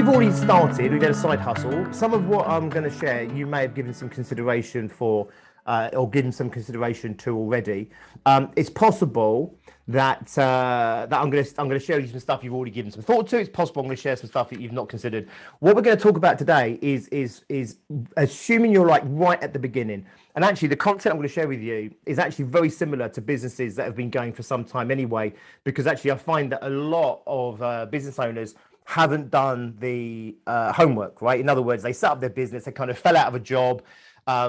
we've already started, we've got a side hustle. Some of what I'm going to share, you may have given some consideration for, or given some consideration to already. It's possible that I'm going to share with you some stuff you've already given some thought to. It's possible I'm going to share some stuff that you've not considered. What we're going to talk about today is assuming you're like right at the beginning. And actually, the content I'm going to share with you is actually very similar to businesses that have been going for some time anyway, because actually I find that a lot of business owners haven't done the homework, right? In other words, they set up their business, they kind of fell out of a job,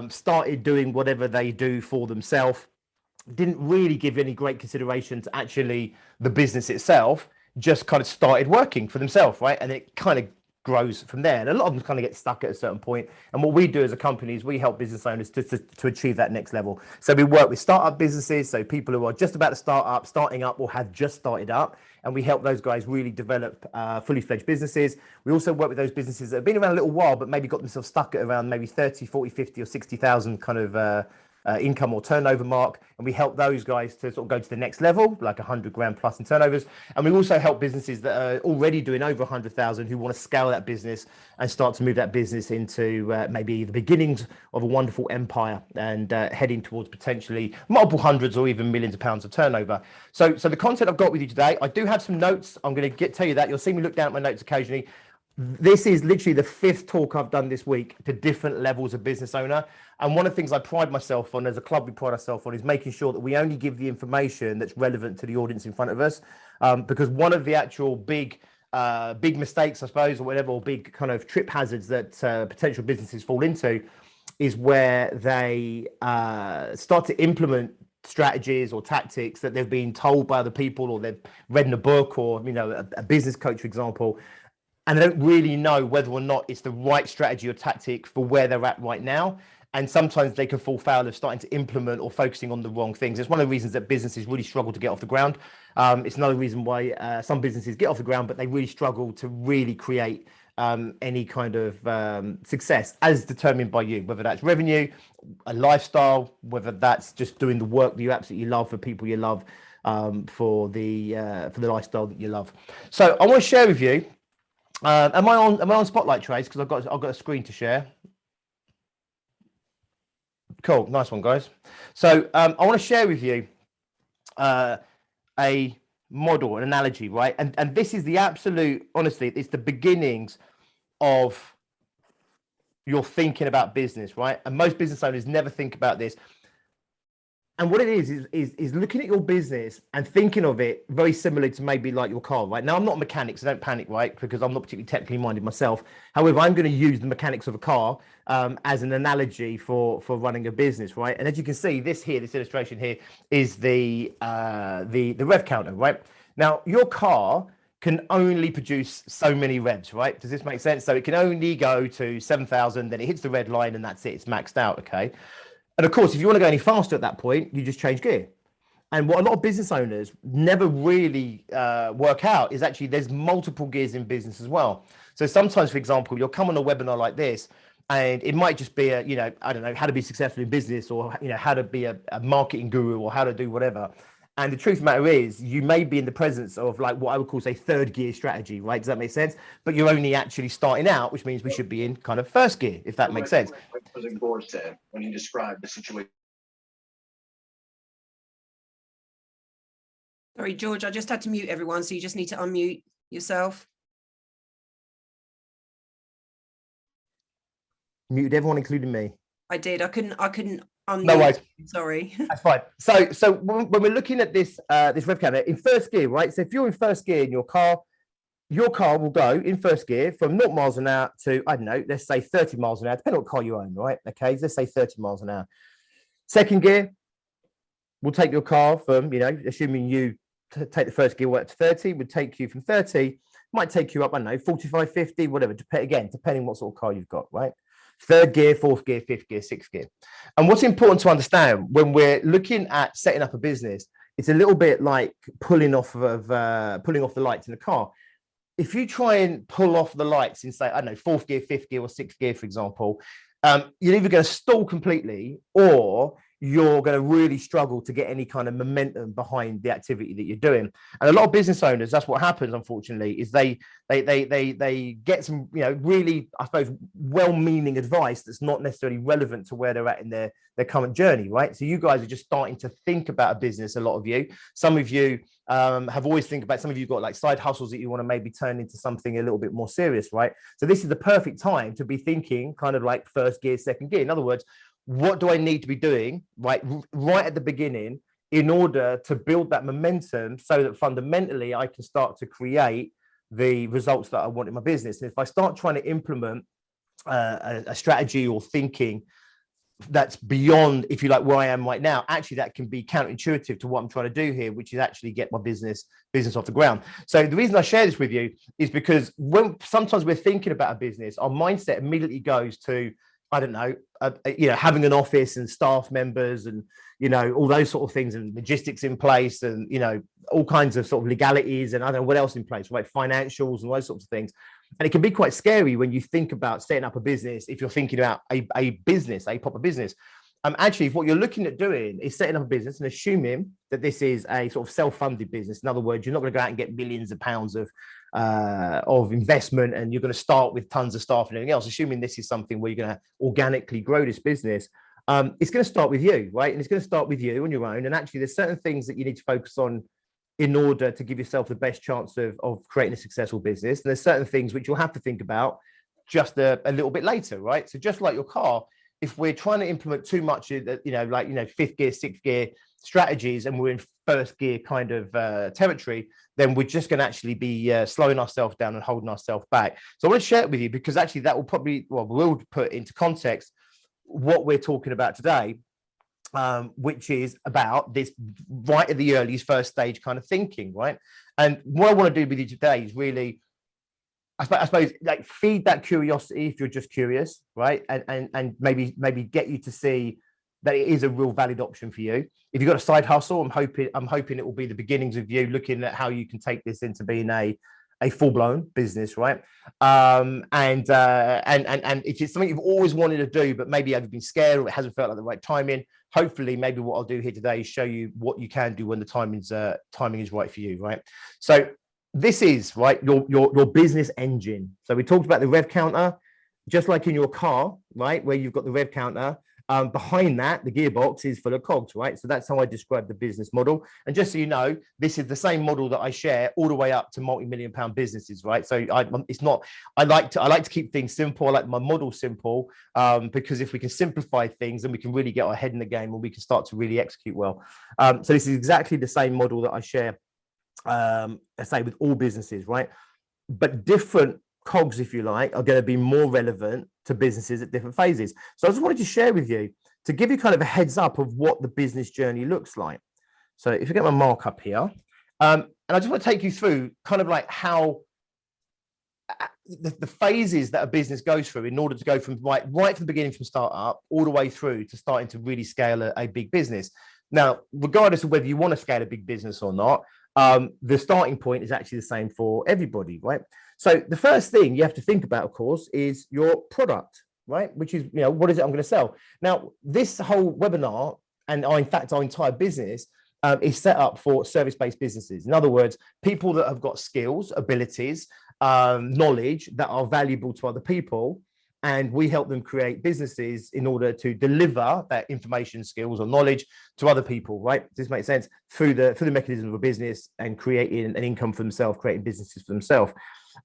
started doing whatever they do for themselves, didn't really give any great consideration to actually the business itself, just kind of started working for themselves, right? And it kind of grows from there. And a lot of them kind of get stuck at a certain point. And what we do as a company is we help business owners to achieve that next level. So we work with startup businesses, so people who are just about to start up, starting up, or have just started up. And we help those guys really develop fully fledged businesses. We also work with those businesses that have been around a little while, but maybe got themselves stuck at around maybe 30, 40, 50 or 60,000 kind of income or turnover mark, and we help those guys to sort of go to the next level, like 100 grand plus in turnovers. And we also help businesses that are already doing over 100,000 who want to scale that business and start to move that business into maybe the beginnings of a wonderful empire and heading towards potentially multiple hundreds or even millions of pounds of turnover. So the content I've got with you today, I do have some notes. I'm going to tell you that. You'll see me look down at my notes occasionally. This is literally the 5th talk I've done this week to different levels of business owner. And one of the things I pride myself on, as a club we pride ourselves on, is making sure that we only give the information that's relevant to the audience in front of us. Because one of the actual big mistakes, I suppose, or whatever, or big kind of trip hazards that potential businesses fall into is where they start to implement strategies or tactics that they've been told by other people, or they've read in a book, or a business coach, for example, and they don't really know whether or not it's the right strategy or tactic for where they're at right now. And sometimes they can fall foul of starting to implement or focusing on the wrong things. It's one of the reasons that businesses really struggle to get off the ground. It's another reason why some businesses get off the ground, but they really struggle to really create any kind of success as determined by you, whether that's revenue, a lifestyle, whether that's just doing the work that you absolutely love for people you love, for the lifestyle that you love. So I want to share with you. Am I on Spotlight, Trace? Because I've got a screen to share. Cool, nice one, guys. So I want to share with you a model, an analogy, right? And this is the absolute, honestly, it's the beginnings of your thinking about business, right? And most business owners never think about this. And what it is looking at your business and thinking of it very similarly to maybe like your car, right? Now, I'm not a mechanic, so don't panic, right? Because I'm not particularly technically minded myself. However, I'm going to use the mechanics of a car as an analogy for running a business, right? And as you can see, this illustration here is the rev counter, right? Now, your car can only produce so many revs, right? Does this make sense? So it can only go to 7,000, then it hits the red line and that's it, it's maxed out, okay? And of course, if you want to go any faster at that point, you just change gear. And what a lot of business owners never really work out is actually there's multiple gears in business as well. So sometimes, for example, you'll come on a webinar like this, and it might just be I don't know, how to be successful in business, or how to be a marketing guru, or how to do whatever. And the truth of the matter is, you may be in the presence of like what I would call, say, 3rd gear strategy, right? Does that make sense? But you're only actually starting out, which means we should be in kind of 1st gear, if that makes sense. What President Gore said when he described the situation. Sorry, George, I just had to mute everyone, so you just need to unmute yourself. Muted everyone, including me. I did. I couldn't unmute. No worries. Sorry. That's fine. So when we're looking at this rev counter in 1st gear, right? So if you're in 1st gear in your car will go in 1st gear from 0 miles an hour to, I don't know, let's say 30 miles an hour, depending on what car you own, right? Okay, let's say 30 miles an hour. 2nd gear will take your car from, assuming you take the 1st gear up to 30, would take you from 30, might take you up, I don't know, 45, 50, whatever, depending what sort of car you've got, right? 3rd gear, 4th gear, 5th gear, 6th gear. And what's important to understand when we're looking at setting up a business, it's a little bit like pulling off the lights in the car. If you try and pull off the lights in, say, I don't know, 4th gear, 5th gear, or 6th gear, for example, you're either going to stall completely, or you're going to really struggle to get any kind of momentum behind the activity that you're doing. And a lot of business owners, that's what happens, unfortunately, is they get some, really, I suppose, well-meaning advice that's not necessarily relevant to where they're at in their current journey, right? So you guys are just starting to think about a business, a lot of you. Some of you have always think about, some of you got like side hustles that you want to maybe turn into something a little bit more serious, right? So this is the perfect time to be thinking kind of like first gear, second gear. In other words, what do I need to be doing right at the beginning in order to build that momentum so that fundamentally I can start to create the results that I want in my business? And if I start trying to implement a strategy or thinking that's beyond, if you like, where I am right now, actually that can be counterintuitive to what I'm trying to do here, which is actually get my business off the ground. So the reason I share this with you is because when sometimes we're thinking about a business, our mindset immediately goes to, I don't know, having an office and staff members and, all those sort of things and logistics in place and, all kinds of sort of legalities and I don't know what else in place, right? Financials and those sorts of things. And it can be quite scary when you think about setting up a business, if you're thinking about a business, a proper business. Actually, if what you're looking at doing is setting up a business and assuming that this is a sort of self-funded business. In other words, you're not going to go out and get millions of pounds of investment and you're going to start with tons of staff and everything else. Assuming this is something where you're going to organically grow this business, it's going to start with you, right? And it's going to start with you on your own. And actually, there's certain things that you need to focus on in order to give yourself the best chance of creating a successful business. And there's certain things which you'll have to think about just a little bit later, right? So just like your car, if we're trying to implement too much, fifth gear, sixth gear strategies, and we're in first gear kind of territory, then we're just going to actually be slowing ourselves down and holding ourselves back. So I want to share it with you because actually that will probably, will put into context what we're talking about today, which is about this right at the earliest first stage kind of thinking, right? And what I want to do with you today is really, I suppose, like feed that curiosity if you're just curious, right? And maybe get you to see that it is a real valid option for you. If you've got a side hustle, I'm hoping it will be the beginnings of you looking at how you can take this into being a full-blown business, right? And if it's something you've always wanted to do, but maybe you've been scared or it hasn't felt like the right timing, hopefully maybe what I'll do here today is show you what you can do when the timing is right for you, right? So this is right your business engine. So we talked about the rev counter, just like in your car, right, where you've got the rev counter. Behind that, the gearbox is full of cogs, right? So that's how I describe the business model. And just so you know, this is the same model that I share all the way up to multi-million-pound businesses, right? So I like to keep things simple. I like my model simple because if we can simplify things, then we can really get our head in the game and we can start to really execute well. So this is exactly the same model that I share, I say, with all businesses, right? But different cogs, if you like, are going to be more relevant to businesses at different phases. So I just wanted to share with you to give you kind of a heads up of what the business journey looks like. So if you get my mark up here, and I just want to take you through kind of like how the phases that a business goes through in order to go from right from the beginning, from startup all the way through to starting to really scale a big business. Now, regardless of whether you want to scale a big business or not, the starting point is actually the same for everybody, right? So the first thing you have to think about, of course, is your product, right? Which is, what is it I'm going to sell? Now, this whole webinar and in fact, our entire business is set up for service-based businesses. In other words, people that have got skills, abilities, knowledge that are valuable to other people. And we help them create businesses in order to deliver that information, skills, or knowledge to other people, right? Does this make sense? Through the mechanism of a business and creating an income for themselves, creating businesses for themselves.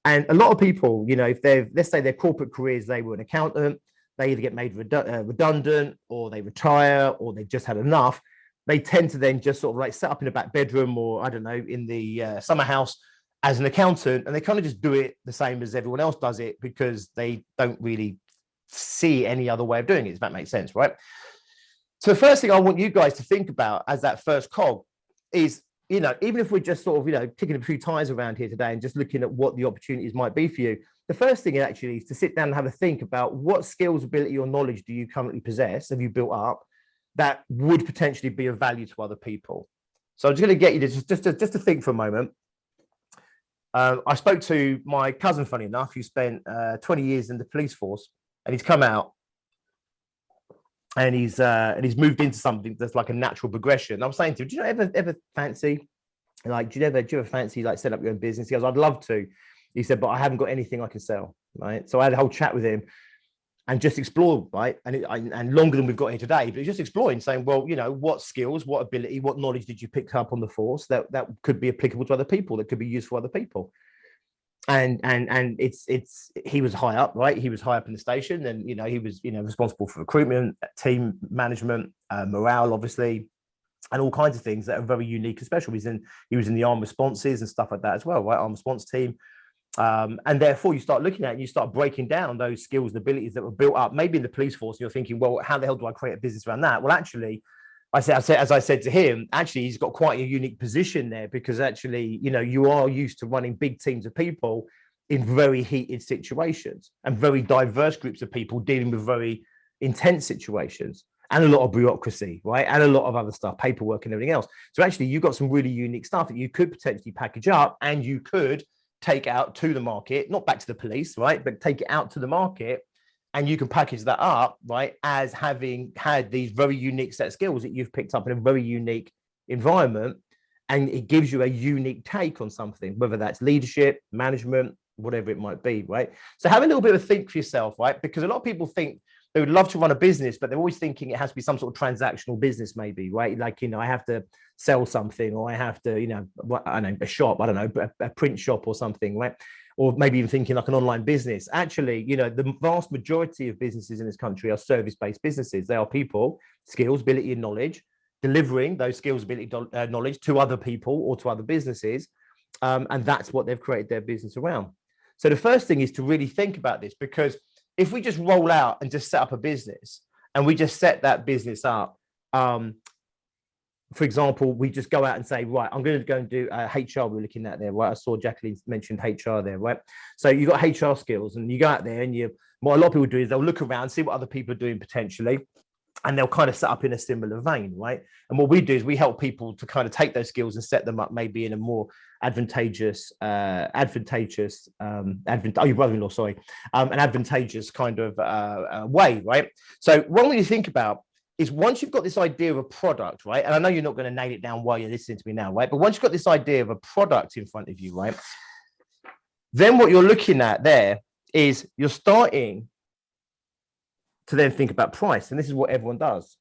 And a lot of people, if let's say their corporate careers, they were an accountant, they either get made redundant or they retire or they've just had enough. They tend to then just sort of like set up in a back bedroom or, I don't know, in the summer house as an accountant, and they kind of just do it the same as everyone else does it because they don't really see any other way of doing it, if that makes sense, right? So the first thing I want you guys to think about as that first cog is, even if we're just sort of, kicking a few tires around here today and just looking at what the opportunities might be for you, the first thing actually is to sit down and have a think about what skills, ability, or knowledge do you currently possess, have you built up, that would potentially be of value to other people. So I'm just going to get you to just to think for a moment. I spoke to my cousin, funny enough, who spent 20 years in the police force, and he's come out and he's moved into something that's like a natural progression. I was saying to him, do you ever fancy, like, do you ever fancy like set up your own business? He goes, I'd love to. He said, but I haven't got anything I can sell, right? So I had a whole chat with him and just explore, right? And longer than we've got here today, but just exploring, saying, well, you know, what skills, what ability, what knowledge did you pick up on the force that could be applicable to other people, that could be used for other people? And it's he was high up, right? He was high up in the station, and you know, he was, you know, responsible for recruitment, team management, morale, obviously, and all kinds of things that are very unique and special. He was in the armed responses and stuff like that as well, right? Armed response team. And therefore you start looking at it and you start breaking down those skills and abilities that were built up maybe in the police force, and you're thinking, well, how the hell do I create a business around that? Well, actually, as I said to him, actually, he's got quite a unique position there, because actually, you know, you are used to running big teams of people in very heated situations and very diverse groups of people dealing with very intense situations and a lot of bureaucracy, right? And a lot of other stuff, paperwork and everything else. So actually, you've got some really unique stuff that you could potentially package up and you could take out to the market, not back to the police, right? But take it out to the market, and you can package that up, right, as having had these very unique set of skills that you've picked up in a very unique environment. And it gives you a unique take on something, whether that's leadership, management, whatever it might be, right? So have a little bit of a think for yourself, right? Because a lot of people think they would love to run a business, but they're always thinking it has to be some sort of transactional business, maybe, right? Like, you know, I have to sell something, or I have to, you know, I don't know, a shop, I don't know, a print shop or something, right? Or maybe even thinking like an online business. Actually, you know, the vast majority of businesses in this country are service-based businesses. They are people, skills, ability, and knowledge, delivering those skills, ability, knowledge to other people or to other businesses. And that's what they've created their business around. So the first thing is to really think about this, because if we just roll out and just set up a business and we just set that business up, for example, we just go out and say, right, I'm going to go and do HR. We're looking at there, right? I saw Jacqueline mentioned HR there, right? So you got HR skills, and you go out there and what a lot of people do is they'll look around, see what other people are doing potentially, and they'll kind of set up in a similar vein, right? And what we do is we help people to kind of take those skills and set them up maybe in a more advantageous, your brother-in-law, sorry, an advantageous kind of way, right? So one thing you think about is, once you've got this idea of a product, right? And I know you're not going to nail it down while you're listening to me now, right? But once you've got this idea of a product in front of you, right? Then what you're looking at there is you're starting to then think about price. And this is what everyone does.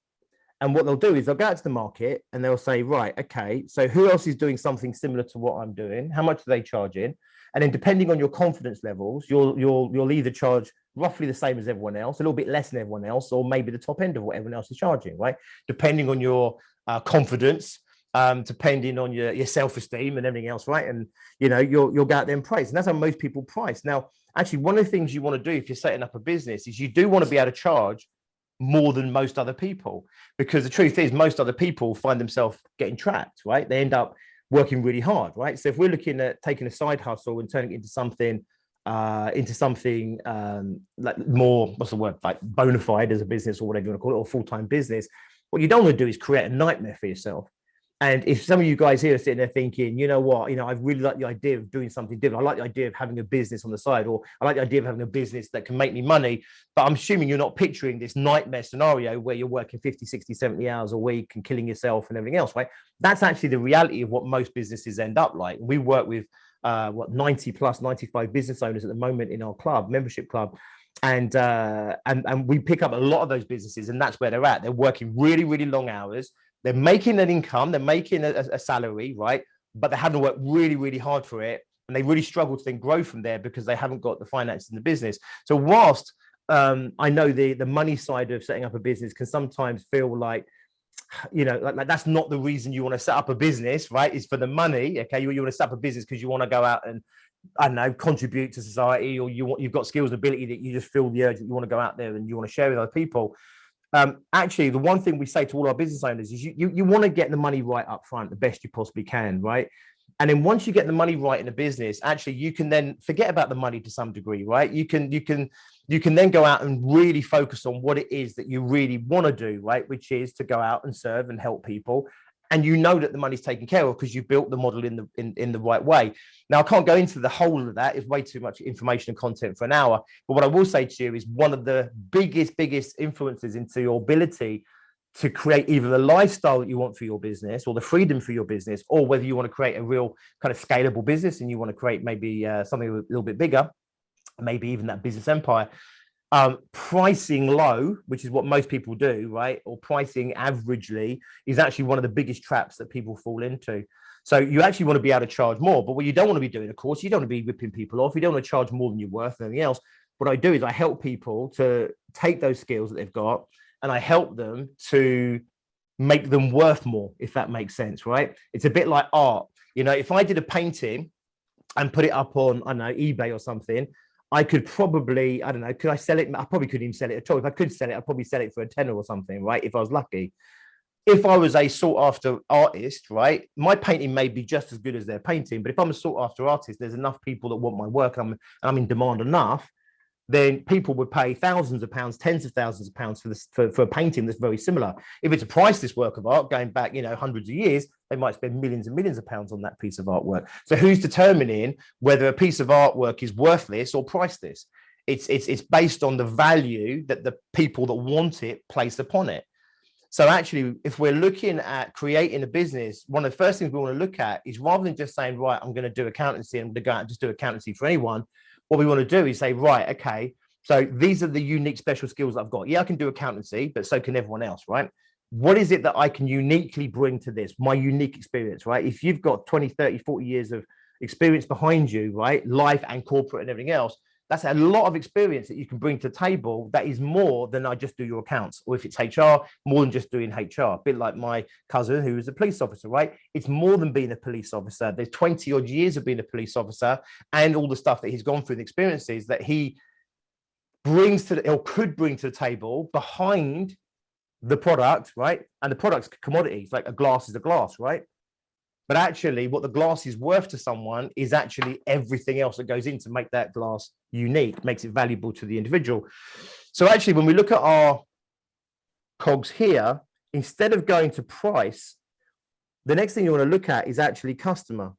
And what they'll do is they'll go out to the market and they'll say, right, okay, so who else is doing something similar to what I'm doing? How much are they charging? And then depending on your confidence levels, you'll either charge roughly the same as everyone else, a little bit less than everyone else, or maybe the top end of what everyone else is charging, right? Depending on your confidence, depending on your self-esteem and everything else, right? And, you know, you'll go out there and price. And that's how most people price. Now, actually, one of the things you want to do if you're setting up a business is you do want to be able to charge more than most other people, because the truth is most other people find themselves getting trapped, right? They end up working really hard, right? So if we're looking at taking a side hustle and turning it into something like more, what's the word, like bona fide as a business, or whatever you want to call it, or full-time business, what you don't want to do is create a nightmare for yourself. And if some of you guys here are sitting there thinking, you know what, you know, I really like the idea of doing something different. I like the idea of having a business on the side, or I like the idea of having a business that can make me money. But I'm assuming you're not picturing this nightmare scenario where you're working 50, 60, 70 hours a week and killing yourself and everything else, right? That's actually the reality of what most businesses end up like. We work with 90 plus 95 business owners at the moment in our club, membership club. And we pick up a lot of those businesses, and that's where they're at. They're working really, really long hours. They're making an income, they're making a salary, right? But they haven't worked really, really hard for it. And they really struggle to then grow from there because they haven't got the finances in the business. So whilst I know the money side of setting up a business can sometimes feel like, you know, like that's not the reason you want to set up a business, right? It's for the money. Okay, you want to set up a business because you want to go out and, I don't know, contribute to society, or you've got skills and ability that you just feel the urge that you want to go out there and you want to share with other people. Actually, the one thing we say to all our business owners is you want to get the money right up front the best you possibly can, right? And then once you get the money right in a business, actually you can then forget about the money to some degree, right? You can then go out and really focus on what it is that you really want to do, right? Which is to go out and serve and help people and you know that the money's taken care of because you built the model in the right way. Now, I can't go into the whole of that. It's way too much information and content for an hour. But what I will say to you is one of the biggest influences into your ability to create either the lifestyle that you want for your business or the freedom for your business, or whether you want to create a real kind of scalable business and you want to create maybe something a little bit bigger, maybe even that business empire. Pricing low, which is what most people do, right? Or pricing averagely is actually one of the biggest traps that people fall into. So you actually want to be able to charge more, but what you don't want to be doing, of course, you don't want to be ripping people off. You don't want to charge more than you're worth and anything else. What I do is I help people to take those skills that they've got and I help them to make them worth more, if that makes sense, right? It's a bit like art. You know, if I did a painting and put it up on, I don't know, eBay or something, I could probably, I don't know, could I sell it? I probably couldn't even sell it at all. If I could sell it, I'd probably sell it for a tenner or something, right? If I was lucky. If I was a sought after artist, right, my painting may be just as good as their painting, but if I'm a sought after artist, there's enough people that want my work and I'm in demand enough, then people would pay thousands of pounds, tens of thousands of pounds for a painting that's very similar. If it's a priceless work of art going back, you know, hundreds of years, they might spend millions and millions of pounds on that piece of artwork. So who's determining whether a piece of artwork is worthless or priceless? It's based on the value that the people that want it place upon it. So actually, if we're looking at creating a business, one of the first things we want to look at is rather than just saying, right, I'm going to do accountancy and I'm going to go out and just do accountancy for anyone. What we want to do is say, right, okay, so these are the unique special skills that I've got. Yeah, I can do accountancy, but so can everyone else, right? What is it that I can uniquely bring to this, my unique experience, right? If you've got 20, 30, 40 years of experience behind you, right, life and corporate and everything else, that's a lot of experience that you can bring to the table that is more than I just do your accounts. Or if it's HR, more than just doing HR. A bit like my cousin who is a police officer, right? It's more than being a police officer. There's 20 odd years of being a police officer and all the stuff that he's gone through, the experiences that he brings to the, or could bring to the table behind the product, right? And the product's commodities, like a glass is a glass, right? But actually what the glass is worth to someone is actually everything else that goes in to make that glass unique, makes it valuable to the individual. So actually, when we look at our cogs here, instead of going to price, the next thing you want to look at is actually customer.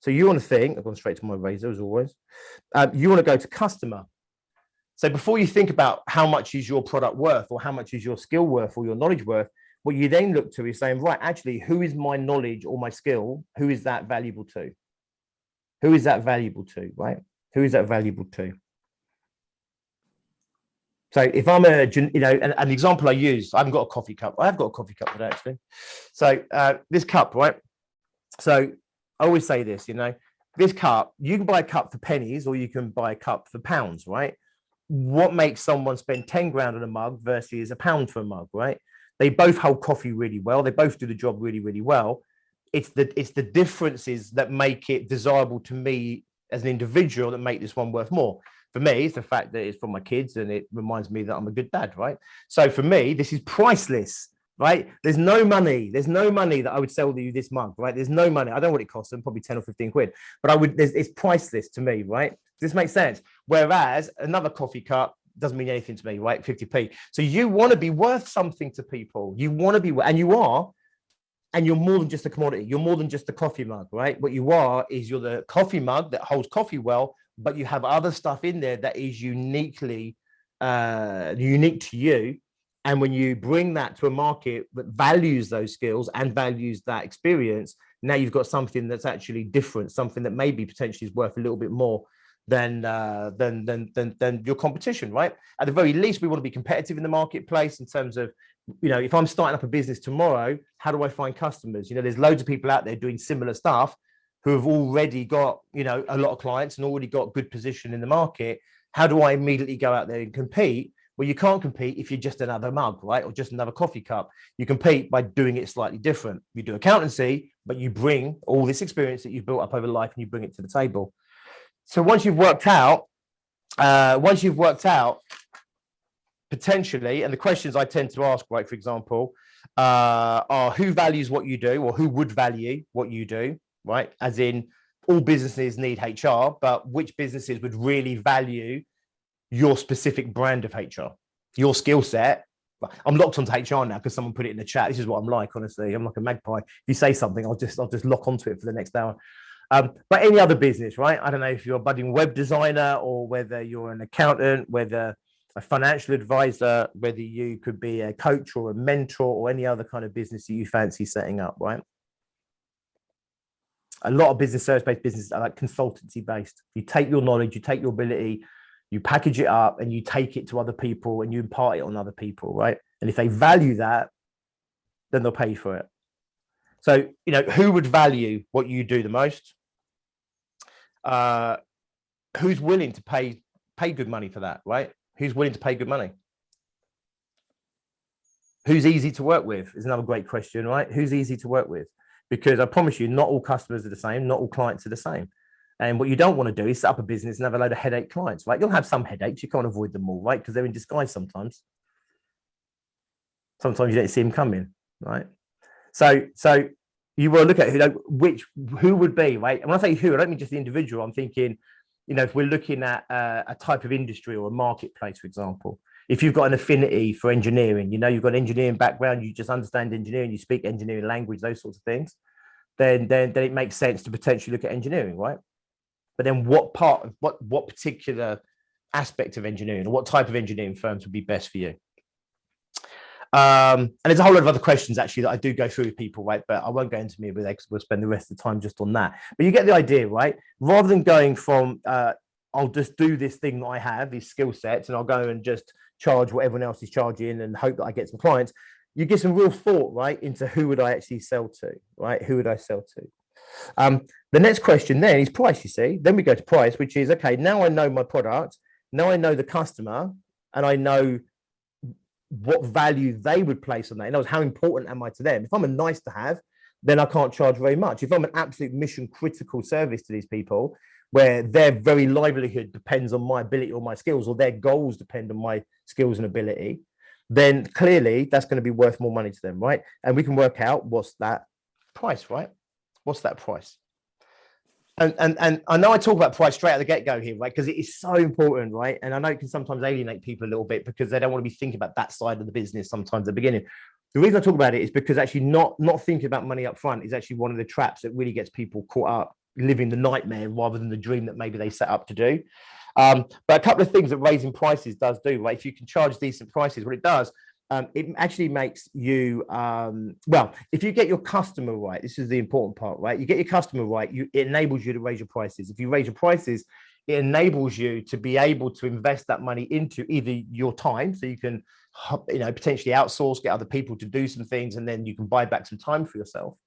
So you want to think, I've gone straight to my razor as always. You want to go to customer. So before you think about how much is your product worth or how much is your skill worth or your knowledge worth, what you then look to is saying, right, actually, who is my knowledge or my skill? Who is that valuable to? Who is that valuable to, right? Who is that valuable to? So if I'm a, you know, an example I use, I haven't got a coffee cup. I have got a coffee cup today, actually. So this cup, right? So I always say this, you know, this cup, you can buy a cup for pennies or you can buy a cup for pounds, right? What makes someone spend 10 grand on a mug versus £1 for a mug, right? They both hold coffee really well. They both do the job really, really well. It's the differences that make it desirable to me as an individual that make this one worth more. For me, it's the fact that it's for my kids and it reminds me that I'm a good dad, right? So for me, this is priceless, right? There's no money that I would sell you this mug, right? There's no money. I don't know what it costs them, probably 10 or 15 quid, but it's priceless to me, right? Does this make sense? Whereas another coffee cup doesn't mean anything to me, right? 50p. So you want to be worth something to people. You want to be, and you are, and you're more than just a commodity. You're more than just a coffee mug, right? What you are is you're the coffee mug that holds coffee well, but you have other stuff in there that is uniquely unique to you. And when you bring that to a market that values those skills and values that experience, now you've got something that's actually different, something that maybe potentially is worth a little bit more than your competition, right? At the very least, we want to be competitive in the marketplace in terms of, you know, if I'm starting up a business tomorrow, how do I find customers? You know, there's loads of people out there doing similar stuff who have already got, you know, a lot of clients and already got good position in the market. How do I immediately go out there and compete? Well, you can't compete if you're just another mug, right? Or just another coffee cup. You compete by doing it slightly different. You do accountancy, but you bring all this experience that you've built up over life and you bring it to the table. So once you've worked out potentially, and the questions I tend to ask, right, for example, are who values what you do or who would value what you do, right? As in all businesses need HR, but which businesses would really value your specific brand of HR, your skill set I'm locked onto HR now because someone put it in the chat. This is what I'm like, honestly. I'm like a magpie. If you say something, I'll just lock onto it for the next hour. But any other business, right? I don't know if you're a budding web designer or whether you're an accountant, whether a financial advisor, whether you could be a coach or a mentor or any other kind of business that you fancy setting up, right? A lot of business, service-based businesses are like consultancy-based. You take your knowledge, you take your ability, you package it up and you take it to other people and you impart it on other people, right? And if they value that, then they'll pay for it. So, you know, who would value what you do the most? Who's willing to pay good money for that, right? Who's willing to pay good money? Who's easy to work with is another great question, right? Who's easy to work with? Because I promise you, not all customers are the same, not all clients are the same. And what you don't want to do is set up a business and have a load of headache clients, right? You'll have some headaches, you can't avoid them all, right? Because they're in disguise sometimes. Sometimes you don't see them coming, right? So you will look at who would be, right? And when I say who, I don't mean just the individual. I'm thinking, you know, if we're looking at a type of industry or a marketplace, for example, if you've got an affinity for engineering, you know, you've got an engineering background, you just understand engineering, you speak engineering language, those sorts of things, then it makes sense to potentially look at engineering, right? But then what particular aspect of engineering or what type of engineering firms would be best for you? And there's a whole lot of other questions actually that I do go through with people, right? But I won't go into me with that because we'll spend the rest of the time just on that. But you get the idea, right? Rather than going from, I'll just do this thing that I have, these skill sets, and I'll go and just charge what everyone else is charging and hope that I get some clients, you give some real thought, right, into who would I actually sell to, right? Who would I sell to? The next question then is price, you see. Then we go to price, which is, okay, now I know my product, now I know the customer, and I know what value they would place on that. In other words, how important am I to them? If I'm a nice to have, then I can't charge very much. If I'm an absolute mission critical service to these people, where their very livelihood depends on my ability or my skills, or their goals depend on my skills and ability, then clearly that's going to be worth more money to them, right? And we can work out what's that price, right? What's that price? And I know I talk about price straight out the get-go here, right? Because it is so important, right? And I know it can sometimes alienate people a little bit because they don't want to be thinking about that side of the business sometimes at the beginning. The reason I talk about it is because actually not thinking about money up front is actually one of the traps that really gets people caught up living the nightmare rather than the dream that maybe they set up to do. But a couple of things that raising prices does do, right? If you can charge decent prices, what it does, it actually makes you, well, if you get your customer right, this is the important part, right? You get your customer right, it enables you to raise your prices. If you raise your prices, it enables you to be able to invest that money into either your time, so you can, you know, potentially outsource, get other people to do some things, and then you can buy back some time for yourself,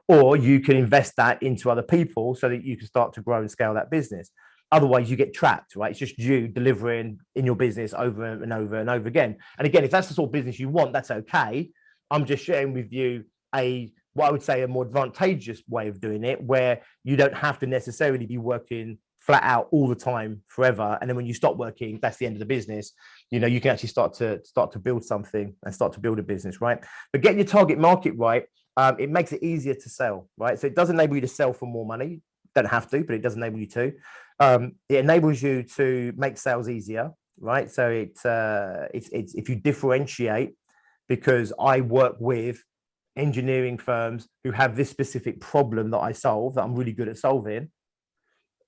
or you can invest that into other people so that you can start to grow and scale that business. Otherwise, you get trapped, right? It's just you delivering in your business over and over and over again. And again, if that's the sort of business you want, that's okay. I'm just sharing with you what I would say a more advantageous way of doing it, where you don't have to necessarily be working flat out all the time forever. And then when you stop working, that's the end of the business. You know, you can actually start to build something and start to build a business, right? But getting your target market right, it makes it easier to sell, right? So it does enable you to sell for more money. Don't have to, but it does enable you to. It enables you to make sales easier, right? So it's if you differentiate, because I work with engineering firms who have this specific problem that I solve, that I'm really good at solving,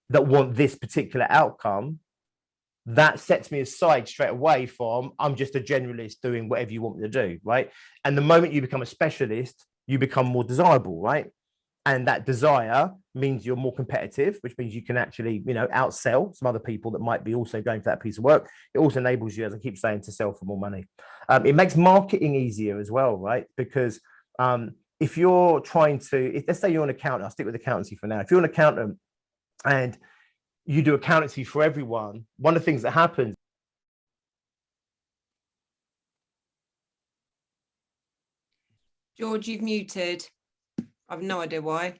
that want this particular outcome, that sets me aside straight away from I'm just a generalist doing whatever you want me to do, right? And the moment you become a specialist, you become more desirable, right? And that desire means you're more competitive, which means you can actually, you know, outsell some other people that might be also going for that piece of work. It also enables you, as I keep saying, to sell for more money. It makes marketing easier as well, right? Because if you're trying to, let's say you're an accountant, I'll stick with accountancy for now. If you're an accountant and you do accountancy for everyone, one of the things that happens. George, you've muted. I've no idea why.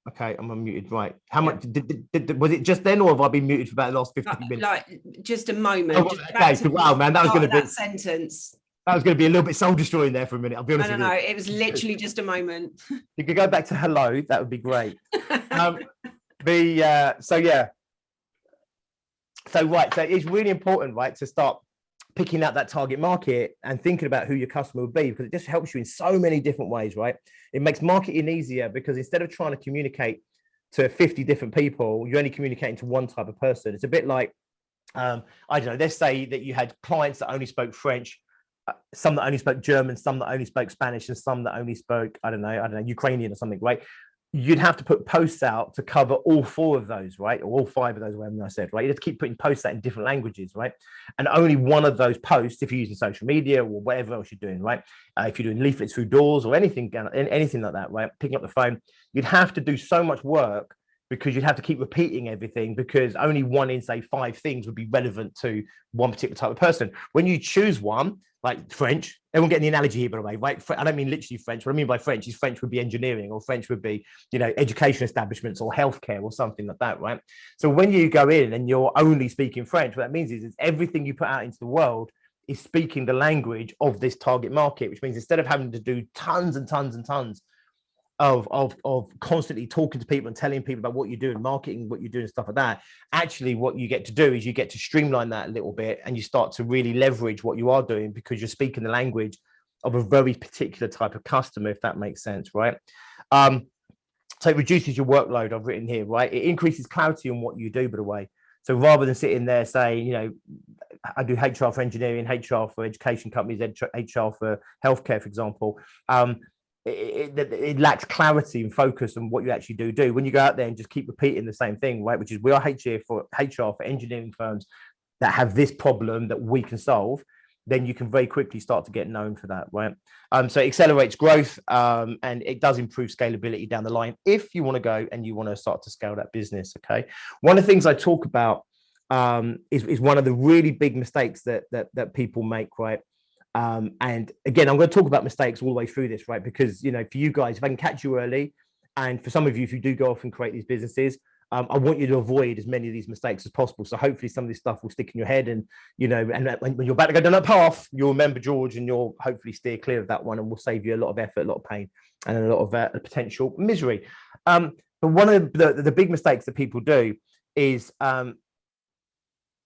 Okay, I'm unmuted. Right. How much was it just then, or have I been muted for about the last 15 minutes? Like just a moment. Oh, okay. Wow, man, that was going to be that sentence. That was going to be a little bit soul destroying there for a minute. I'll be honest with you. No, it was literally just a moment. You could go back to hello. That would be great. So right. So it's really important, right, to start picking out that target market and thinking about who your customer would be, because it just helps you in so many different ways, right? It makes marketing easier because instead of trying to communicate to 50 different people, you're only communicating to one type of person. It's a bit like, I don't know, let's say that you had clients that only spoke French, some that only spoke German, some that only spoke Spanish, and some that only spoke, I don't know, Ukrainian or something, right? You'd have to put posts out to cover all four of those, right? Or all five of those, whatever I said, right? You have to keep putting posts out in different languages, right? And only one of those posts, if you're using social media or whatever else you're doing, right? If you're doing leaflets through doors or anything like that, right? Picking up the phone, you'd have to do so much work because you'd have to keep repeating everything, because only one in, say, five things would be relevant to one particular type of person. When you choose one, like French, everyone getting the analogy here, by the way, right? I don't mean literally French. What I mean by French is French would be engineering, or French would be, education establishments or healthcare or something like that, right? So when you go in and you're only speaking French, what that means is everything you put out into the world is speaking the language of this target market, which means instead of having to do tons and tons and tons of constantly talking to people and telling people about what you're doing, marketing what you're doing, stuff like that, actually what you get to do is you get to streamline that a little bit, and you start to really leverage what you are doing because you're speaking the language of a very particular type of customer, if that makes sense, right? So it reduces your workload, I've written here, right? It increases clarity on what you do, by the way. So rather than sitting there saying, I do HR for engineering, HR for education companies, HR for healthcare, for example, it lacks clarity and focus on what you actually do. When you go out there and just keep repeating the same thing, right? Which is, we are HR for engineering firms that have this problem that we can solve, then you can very quickly start to get known for that, right? So it accelerates growth, and it does improve scalability down the line if you want to go and you want to start to scale that business, okay? One of the things I talk about is one of the really big mistakes that people make, right? And again, I'm going to talk about mistakes all the way through this, right? Because, for you guys, if I can catch you early, and for some of you, if you do go off and create these businesses, I want you to avoid as many of these mistakes as possible. So hopefully some of this stuff will stick in your head, and, and when you're about to go down that path, you'll remember George, and you'll hopefully steer clear of that one, and will save you a lot of effort, a lot of pain, and a lot of potential misery. But one of the big mistakes that people do is,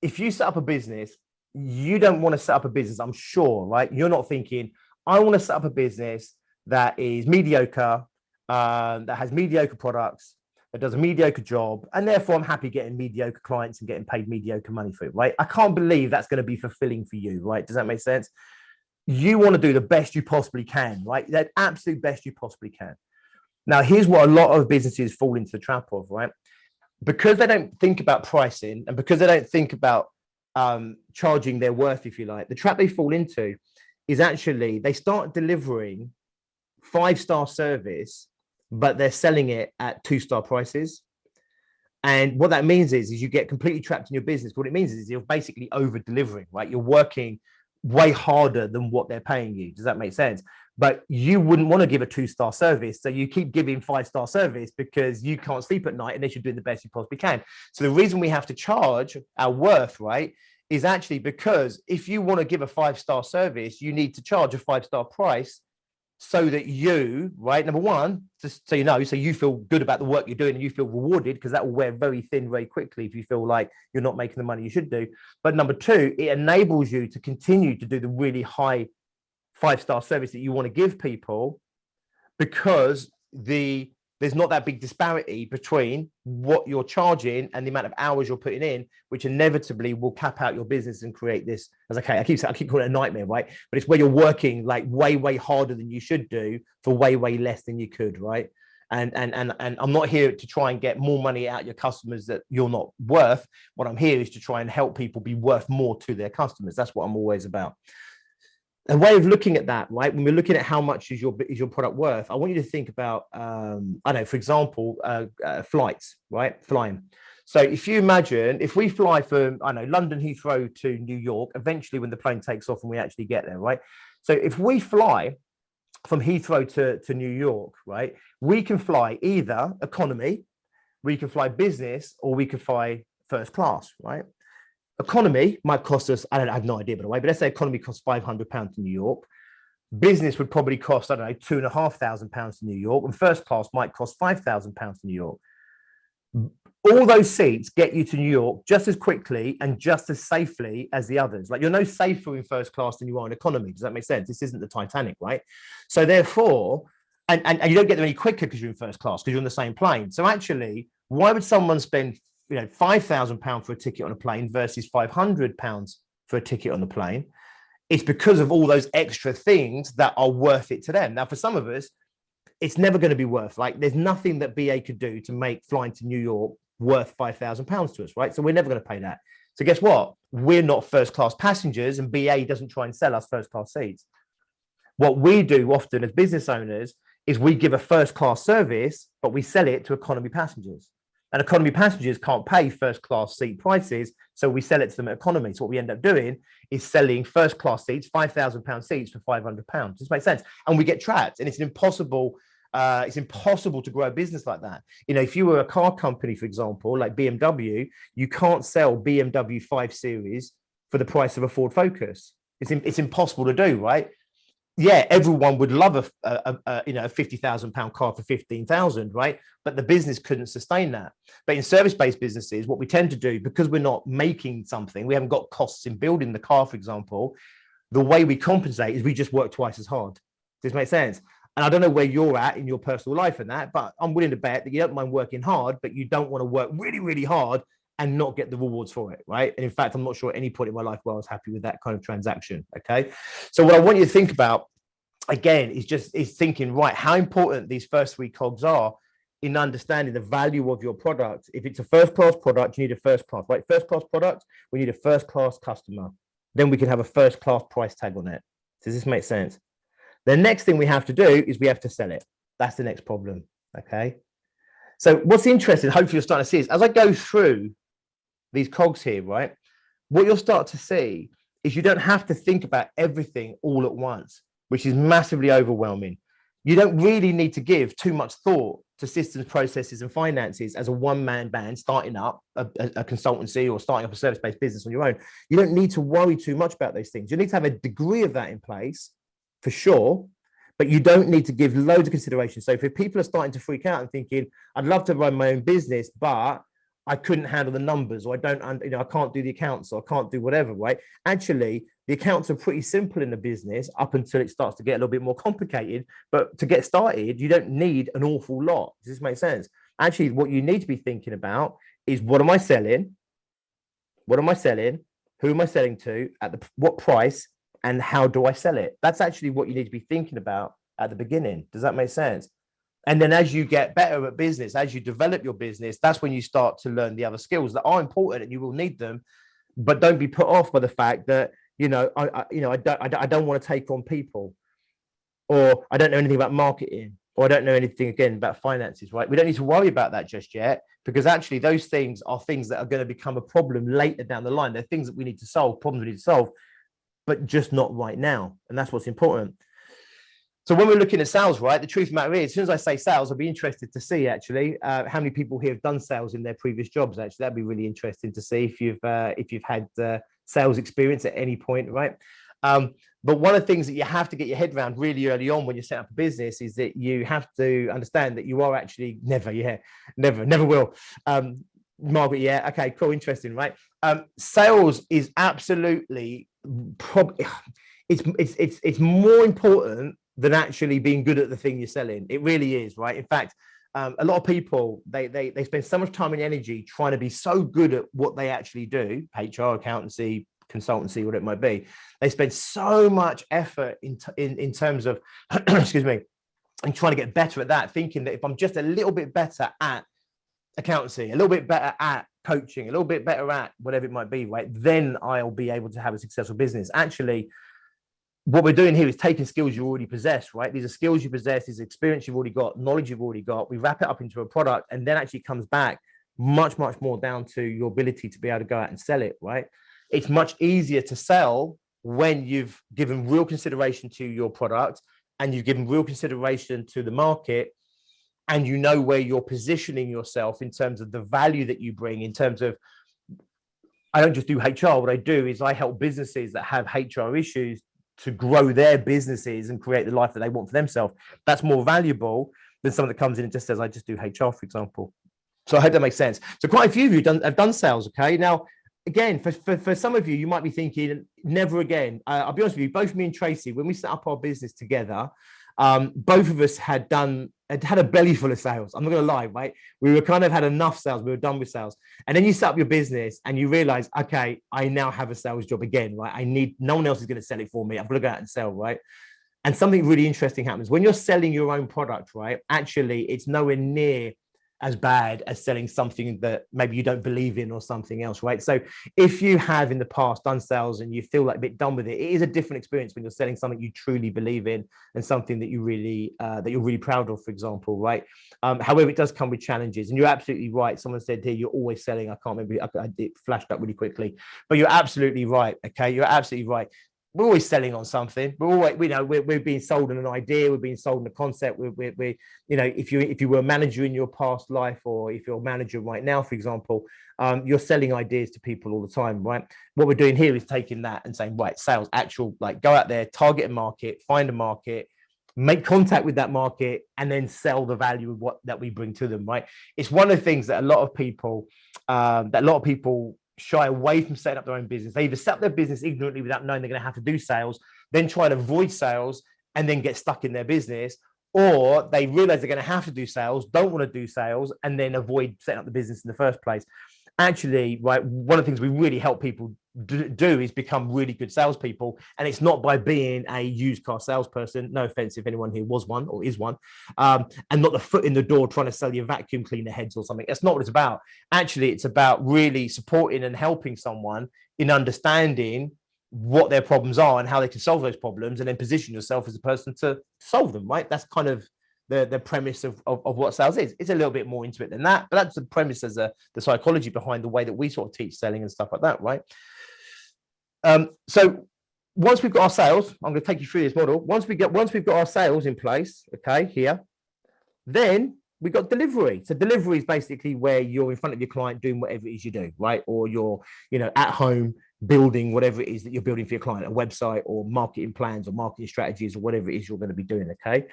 if you set up a business, you don't want to set up a business, I'm sure, right? You're not thinking, I want to set up a business that is mediocre, that has mediocre products, that does a mediocre job, and therefore I'm happy getting mediocre clients and getting paid mediocre money for it, right? I can't believe that's going to be fulfilling for you, right? Does that make sense? You want to do the best you possibly can, right? That absolute best you possibly can. Now, here's what a lot of businesses fall into the trap of, right? Because they don't think about pricing, and because they don't think about charging their worth, if you like, the trap they fall into is actually they start delivering 5-star service, but they're selling it at 2-star prices. And what that means is you get completely trapped in your business. What it means is you're basically over delivering, right? You're working way harder than what they're paying you. Does that make sense? But you wouldn't want to give a 2-star service, so you keep giving 5-star service because you can't sleep at night unless you're doing the best you possibly can. So the reason we have to charge our worth, right, is actually because if you want to give a 5-star service, you need to charge a 5-star price, so that you, right, number one, just so you know, so you feel good about the work you're doing and you feel rewarded, because that will wear very thin very quickly if you feel like you're not making the money you should do. But number two, it enables you to continue to do the really high 5-star service that you want to give people, because there's not that big disparity between what you're charging and the amount of hours you're putting in, which inevitably will cap out your business and create this, as I keep calling it a nightmare, right? But it's where you're working like way harder than you should do for way less than you could, right? And I'm not here to try and get more money out of your customers that you're not worth. What I'm here is to try and help people be worth more to their customers. That's what I'm always about. A way of looking at that, right? When we're looking at how much is your product worth, I want you to think about, I don't know, for example, flights, right? Flying. So if you imagine, if we fly from, I know, London Heathrow to New York, eventually when the plane takes off and we actually get there, right? So if we fly from Heathrow to New York, right, we can fly either economy, we can fly business, or we can fly first class, right? Economy might cost us, I have no idea, by the way, but let's say economy costs £500 to New York. Business would probably cost, I don't know, £2,500 to New York, and first class might cost £5,000 to New York. all those seats get you to New York just as quickly and just as safely as the others. Like, you're no safer in first class than you are in economy. Does that make sense? This isn't the Titanic, right? So therefore, and you don't get there any quicker because you're in first class, because you're on the same plane. So actually, why would someone spend, you know, £5,000 for a ticket on a plane versus £500 for a ticket on the plane? It's because of all those extra things that are worth it to them. Now, for some of us, it's never going to be worth, like, there's nothing that BA could do to make flying to New York worth £5,000 to us, right? So we're never going to pay that. So guess what? We're not first class passengers, and BA doesn't try and sell us first class seats. What we do often as business owners is we give a first class service, but we sell it to economy passengers. And economy passengers can't pay first class seat prices, so we sell it to them at economy. So what we end up doing is selling first class seats, £5,000 seats for £500. This makes sense. And we get trapped, and it's impossible to grow a business like that. You know, if you were a car company, for example, like BMW, you can't sell BMW 5 Series for the price of a Ford Focus. It's impossible to do, right? Yeah, everyone would love a £50,000 car for 15,000, right? But the business couldn't sustain that. But in service-based businesses, what we tend to do, because we're not making something, we haven't got costs in building the car, for example, the way we compensate is we just work twice as hard. Does this make sense? And I don't know where you're at in your personal life and that, but I'm willing to bet that you don't mind working hard, but you don't want to work really, really hard and not get the rewards for it, right? And in fact, I'm not sure at any point in my life where I was happy with that kind of transaction, okay? So what I want you to think about, again, is thinking, right, how important these first 3 cogs are in understanding the value of your product. If it's a first-class product, you need a first-class, right? First-class product, we need a first-class customer. Then we can have a first-class price tag on it. Does this make sense? The next thing we have to do is we have to sell it. That's the next problem, okay? So what's interesting, hopefully you're starting to see, is as I go through these cogs here, right, what you'll start to see is you don't have to think about everything all at once, which is massively overwhelming. You don't really need to give too much thought to systems, processes, and finances as a one-man band starting up a consultancy or starting up a service-based business on your own. You don't need to worry too much about those things. You need to have a degree of that in place, for sure, but you don't need to give loads of consideration. So if people are starting to freak out and thinking, I'd love to run my own business, but I couldn't handle the numbers, or I can't do the accounts, or I can't do whatever, right? Actually, the accounts are pretty simple in the business up until it starts to get a little bit more complicated. But to get started, you don't need an awful lot. Does this make sense? Actually, what you need to be thinking about is, what am I selling? What am I selling? Who am I selling to? At what price? And how do I sell it? That's actually what you need to be thinking about at the beginning. Does that make sense? And then as you get better at business, as you develop your business, that's when you start to learn the other skills that are important, and you will need them. But don't be put off by the fact that, I don't want to take on people, or I don't know anything about marketing, or I don't know anything, again, about finances, right? We don't need to worry about that just yet, because actually those things are things that are going to become a problem later down the line. They're things that we need to solve, problems we need to solve, but just not right now. And that's what's important. So when we're looking at sales, right, the truth of the matter is, as soon as I say sales, I'll be interested to see actually how many people here have done sales in their previous jobs. Actually, that'd be really interesting to see if you've had sales experience at any point, right? But one of the things that you have to get your head around really early on when you set up a business is that you have to understand that you are actually never will. Margaret, yeah, okay, cool, interesting, right? Sales is absolutely it's more important than actually being good at the thing you're selling. It really is, right? In fact, a lot of people, they spend so much time and energy trying to be so good at what they actually do, HR, accountancy, consultancy, whatever it might be. They spend so much effort in terms of, excuse me, and trying to get better at that, thinking that if I'm just a little bit better at accountancy, a little bit better at coaching, a little bit better at whatever it might be, right, then I'll be able to have a successful business. Actually, what we're doing here is taking skills you already possess, right? These are skills you possess, these are experience you've already got, knowledge you've already got. We wrap it up into a product, and then actually comes back much, much more down to your ability to be able to go out and sell it, right? It's much easier to sell when you've given real consideration to your product, and you've given real consideration to the market, and you know where you're positioning yourself in terms of the value that you bring, in terms of, I don't just do HR. What I do is I help businesses that have HR issues to grow their businesses and create the life that they want for themselves. That's more valuable than someone that comes in and just says, I just do HR, for example. So I hope that makes sense. So quite a few of you have done sales. Okay. Now, again, for some of you, you might be thinking, never again. I'll be honest with you, both me and Tracy, when we set up our business together, both of us had a belly full of sales. I'm not going to lie, right? We were kind of had enough sales. We were done with sales. And then you set up your business and you realize, okay, I now have a sales job again, right? No one else is going to sell it for me. I've got to go out and sell, right? And something really interesting happens when you're selling your own product, right? Actually, it's nowhere near as bad as selling something that maybe you don't believe in or something else, right? So if you have in the past done sales and you feel like a bit done with it, it is a different experience when you're selling something you truly believe in and something that you're really proud of, for example, right? However, it does come with challenges, and you're absolutely right. Someone said here, you're always selling. I can't remember. I did flashed up really quickly, but you're absolutely right. Okay, you're absolutely right. We're always selling on something. We're being sold on an idea. We're being sold on a concept. We're if you were a manager in your past life, or if you're a manager right now, for example, you're selling ideas to people all the time, right? What we're doing here is taking that and saying, right, sales, actual, like go out there, target a market, find a market, make contact with that market, and then sell the value of what that we bring to them, right? It's one of the things that a lot of people shy away from setting up their own business. They either set up their business ignorantly without knowing they're going to have to do sales, then try to avoid sales and then get stuck in their business, or they realize they're going to have to do sales, don't want to do sales, and then avoid setting up the business in the first place. Actually, right, one of the things we really help people do is become really good salespeople, and it's not by being a used car salesperson. No offense if anyone here was one or is one, and not the foot in the door trying to sell your vacuum cleaner heads or something. That's not what it's about. Actually, it's about really supporting and helping someone in understanding what their problems are and how they can solve those problems, and then position yourself as a person to solve them. Right? That's kind of the premise of what sales is. It's a little bit more into it than that, but that's the premise as the psychology behind the way that we sort of teach selling and stuff like that, right? So once we've got our sales, I'm going to take you through this model. Once we've got our sales in place, okay, here, then we got delivery. So delivery is basically where you're in front of your client doing whatever it is you do, right? Or you're, at home building whatever it is that you're building for your client, a website or marketing plans or marketing strategies or whatever it is you're going to be doing, okay?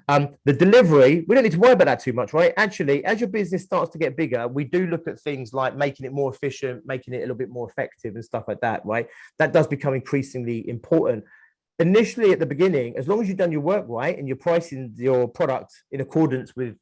The delivery, we don't need to worry about that too much, right? Actually, as your business starts to get bigger, we do look at things like making it more efficient, making it a little bit more effective and stuff like that, right? That does become increasingly important. Initially, at the beginning, as long as you've done your work right and you're pricing your product in accordance with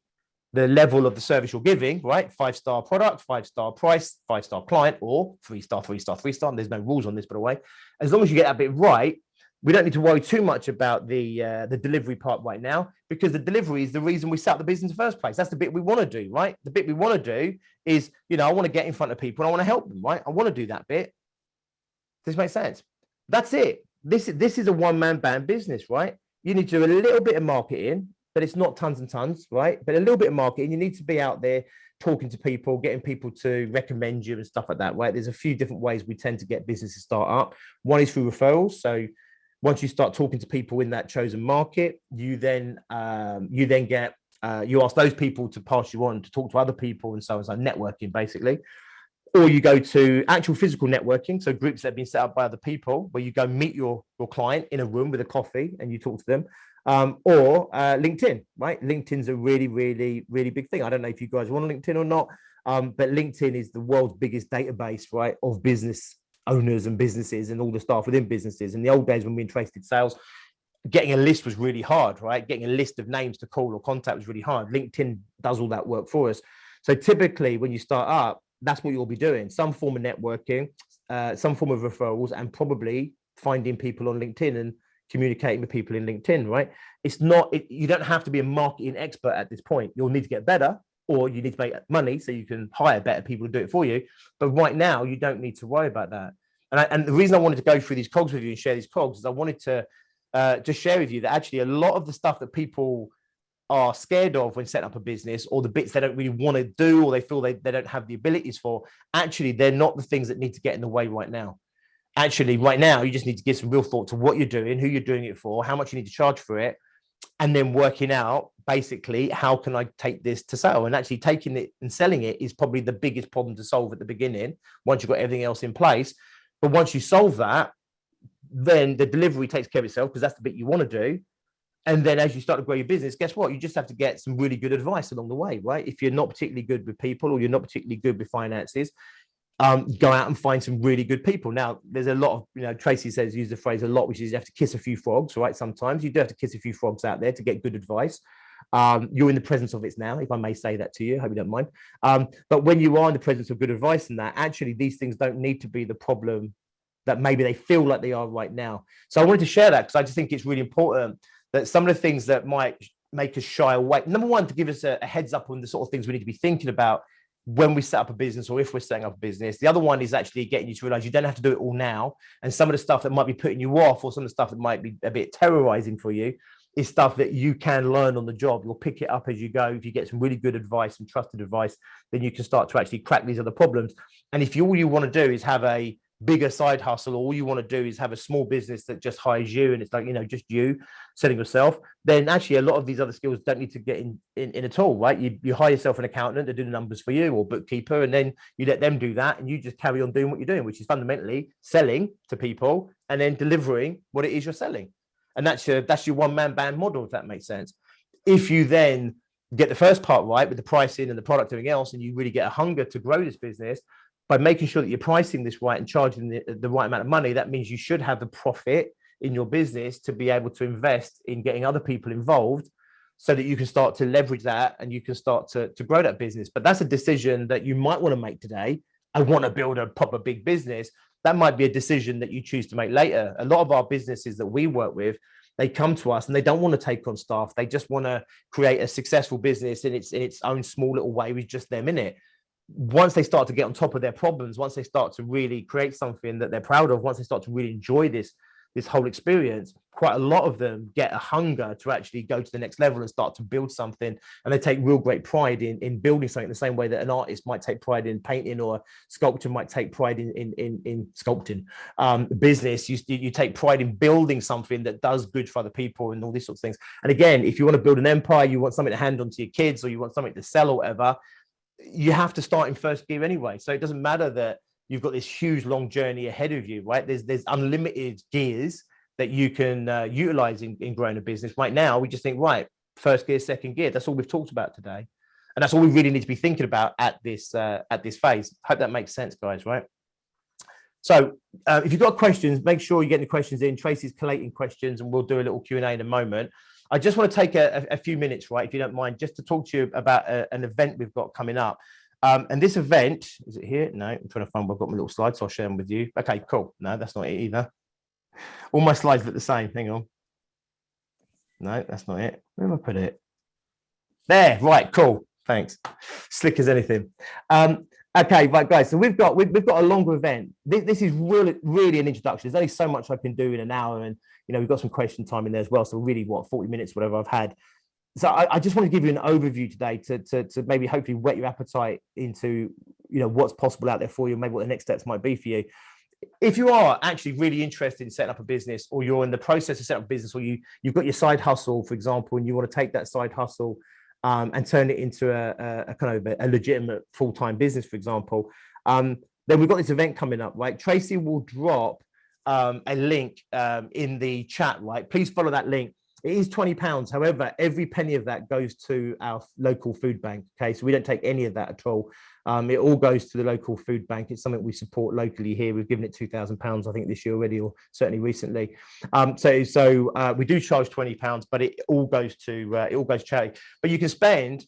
the level of the service you're giving, right? 5-star product, 5-star price, 5-star client, or 3-star, 3-star, 3-star. There's no rules on this, by the way. As long as you get that bit right, we don't need to worry too much about the delivery part right now, because the delivery is the reason we set up the business in the first place. That's the bit we want to do, right? The bit we want to do is, I want to get in front of people and I want to help them, right? I want to do that bit. Does this make sense? That's it. This is a one-man band business, right? You need to do a little bit of marketing, but it's not tons and tons, right? But a little bit of marketing. You need to be out there talking to people, getting people to recommend you and stuff like that, right? There's a few different ways we tend to get businesses start up. One is through referrals. So once you start talking to people in that chosen market, you then get you ask those people to pass you on to talk to other people and so on. So networking, basically. Or you go to actual physical networking, so groups that have been set up by other people, where you go meet your client in a room with a coffee and you talk to them. Or LinkedIn, right? LinkedIn's a really, really, really big thing. I don't know if you guys are on LinkedIn or not, but LinkedIn is the world's biggest database, right, of business owners and businesses and all the staff within businesses. In the old days when we did sales, getting a list was really hard, right? Getting a list of names to call or contact was really hard. LinkedIn does all that work for us. So typically when you start up, that's what you'll be doing. Some form of networking, some form of referrals, and probably finding people on LinkedIn and communicating with people in LinkedIn, right? You don't have to be a marketing expert at this point. You'll need to get better, or you need to make money so you can hire better people to do it for you. But right now, you don't need to worry about that. And the reason I wanted to go through these cogs with you and share these cogs is I wanted to just share with you that actually a lot of the stuff that people are scared of when setting up a business, or the bits they don't really want to do, or they feel they don't have the abilities for, actually, they're not the things that need to get in the way right now. Actually, right now, you just need to give some real thought to what you're doing, who you're doing it for, how much you need to charge for it, and then working out, basically, how can I take this to sale? And actually taking it and selling it is probably the biggest problem to solve at the beginning, once you've got everything else in place. But once you solve that, then the delivery takes care of itself, because that's the bit you want to do. And then as you start to grow your business, guess what? You just have to get some really good advice along the way, right? If you're not particularly good with people or you're not particularly good with finances, go out and find some really good people. Now, there's a lot of, Tracy says, use the phrase a lot, which is you have to kiss a few frogs, right? Sometimes you do have to kiss a few frogs out there to get good advice. You're in the presence of it now, if I may say that to you. I hope you don't mind. But when you are in the presence of good advice and that, actually, these things don't need to be the problem that maybe they feel like they are right now. So I wanted to share that because I just think it's really important that some of the things that might make us shy away, number one, to give us a heads up on the sort of things we need to be thinking about when we set up a business or if we're setting up a business. The other one is actually getting you to realize you don't have to do it all now. And some of the stuff that might be putting you off or some of the stuff that might be a bit terrorizing for you is stuff that you can learn on the job. You'll pick it up as you go. If you get some really good advice and trusted advice, then you can start to actually crack these other problems. And if all you want to do is have a bigger side hustle, or all you want to do is have a small business that just hires you and it's like, just you selling yourself, then actually a lot of these other skills don't need to get in at all, right? You hire yourself an accountant to do the numbers for you or bookkeeper, and then you let them do that and you just carry on doing what you're doing, which is fundamentally selling to people and then delivering what it is you're selling. And that's your one-man band model, if that makes sense. If you then get the first part right with the pricing and the product and everything else, and you really get a hunger to grow this business, by making sure that you're pricing this right and charging the right amount of money, that means you should have the profit in your business to be able to invest in getting other people involved so that you can start to leverage that and you can start to grow that business. But that's a decision that you might want to make today. I want to build a proper big business. That might be a decision that you choose to make later. A lot of our businesses that we work with, they come to us and they don't want to take on staff. They just want to create a successful business in its own small little way with just them in it. Once they start to get on top of their problems, once they start to really create something that they're proud of, once they start to really enjoy this whole experience, quite a lot of them get a hunger to actually go to the next level and start to build something. And they take real great pride in building something, the same way that an artist might take pride in painting, or a sculptor might take pride in sculpting. Business, you take pride in building something that does good for other people and all these sorts of things. And again, if you want to build an empire, you want something to hand on to your kids, or you want something to sell or whatever, you have to start in first gear anyway. So it doesn't matter that you've got this huge long journey ahead of you, right? There's unlimited gears that you can utilize in growing a business. Right now, we just think, right, first gear, second gear. That's all we've talked about today. And that's all we really need to be thinking about at this phase. Hope that makes sense, guys, right? So if you've got questions, make sure you get the questions in. Tracy's collating questions and we'll do a little Q&A in a moment. I just want to take a few minutes, right, if you don't mind, just to talk to you about an event we've got coming up. And this event, is it here? No, I'm trying to find where I've got my little slides, so I'll share them with you. Okay, cool. No, that's not it either. All my slides look the same. Hang on. No, that's not it. Where have I put it? There, right, cool. Thanks. Slick as anything. Okay, right, guys. So we've got a longer event. This is really an introduction. There's only so much I can do in an hour, and we've got some question time in there as well. So really, 40 minutes, whatever I've had. So I just want to give you an overview today to maybe hopefully whet your appetite into what's possible out there for you, maybe what the next steps might be for you. If you are actually really interested in setting up a business, or you're in the process of setting up a business, or you've got your side hustle, for example, and you want to take that side hustle and turn it into a kind of a legitimate full-time business, for example, then we've got this event coming up, right? Tracy will drop a link in the chat, right? Please follow that link. It is £20. However, every penny of that goes to our local food bank. Okay, so we don't take any of that at all. It all goes to the local food bank. It's something we support locally here. We've given it £2,000, I think, this year already, or certainly recently. So we do charge £20, but it all goes to charity. But you can spend